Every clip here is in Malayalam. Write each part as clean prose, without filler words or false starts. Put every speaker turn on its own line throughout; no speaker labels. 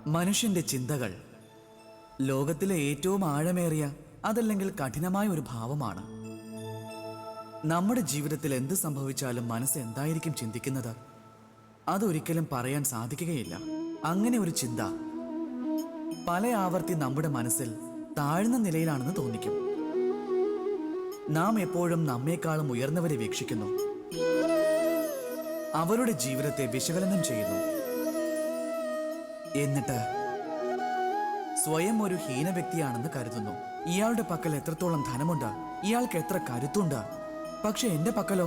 മനുഷ്യന്റെ ചിന്തകൾ ലോകത്തിലെ ഏറ്റവും ആഴമേറിയ അതല്ലെങ്കിൽ കഠിനമായ ഒരു ഭാവമാണ്. നമ്മുടെ ജീവിതത്തിൽ എന്ത് സംഭവിച്ചാലും മനസ്സ് എന്തായിരിക്കും ചിന്തിക്കുന്നത് അതൊരിക്കലും പറയാൻ സാധിക്കുകയില്ല. അങ്ങനെ ഒരു ചിന്ത പല ആവർത്തി നമ്മുടെ മനസ്സിൽ താഴ്ന്ന നിലയിലാണെന്ന് തോന്നിക്കും. നാം എപ്പോഴും നമ്മെക്കാളും ഉയർന്നവരെ വീക്ഷിക്കുന്നു, അവരുടെ ജീവിതത്തെ വിശകലനം ചെയ്യുന്നു. എന്നിട്ട് സ്വയം ഒരു ഹീന വ്യക്തിയാണെന്ന് കരുതുന്നു. ഇയാളുടെ പക്കൽ എത്രത്തോളം ധനമുണ്ട്, ഇയാൾക്ക് എത്ര കരുത്തുണ്ട്, പക്ഷെ എന്റെ പക്കലോ?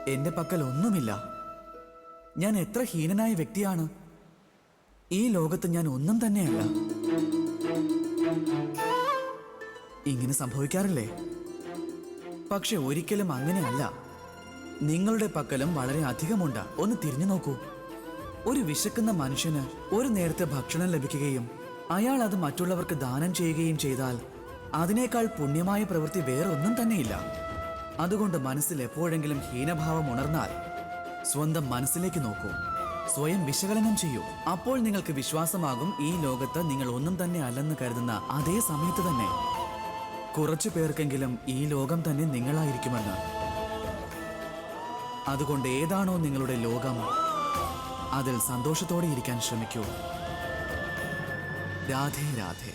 എന്റെ പക്കൽ ഒന്നുമില്ല. ഞാൻ എത്ര ഹീനനായ വ്യക്തിയാണ്. ഈ ലോകത്ത് ഞാൻ ഒന്നും തന്നെയല്ല. ഇങ്ങനെ സംഭവിക്കാറില്ലേ? പക്ഷെ ഒരിക്കലും അങ്ങനെയല്ല. നിങ്ങളുടെ പക്കലും വളരെ അധികമുണ്ട്. ഒന്ന് തിരിഞ്ഞു നോക്കൂ. ഒരു വിശക്കുന്ന മനുഷ്യന് ഒരു നേരത്തെ ഭക്ഷണം ലഭിക്കുകയും അയാൾ അത് മറ്റുള്ളവർക്ക് ദാനം ചെയ്യുകയും ചെയ്താൽ അതിനേക്കാൾ പുണ്യമായ പ്രവൃത്തി വേറൊന്നും തന്നെയില്ല. അതുകൊണ്ട് മനസ്സിൽ എപ്പോഴെങ്കിലും ഹീനഭാവം ഉണർന്നാൽ സ്വന്തം മനസ്സിലേക്ക് നോക്കൂ, സ്വയം വിശകലനം ചെയ്യൂ. അപ്പോൾ നിങ്ങൾക്ക് വിശ്വാസമാകും ഈ ലോകത്ത് നിങ്ങൾ ഒന്നും തന്നെ അല്ലെന്ന് കരുതുന്ന അതേ സമയത്ത് തന്നെ കുറച്ചു പേർക്കെങ്കിലും ഈ ലോകം തന്നെ നിങ്ങളായിരിക്കുമെന്ന്. അതുകൊണ്ട് ഏതാണോ നിങ്ങളുടെ ലോകം അതിൽ സന്തോഷത്തോടെ ഇരിക്കാൻ ശ്രമിക്കൂ. രാധേ രാധേ.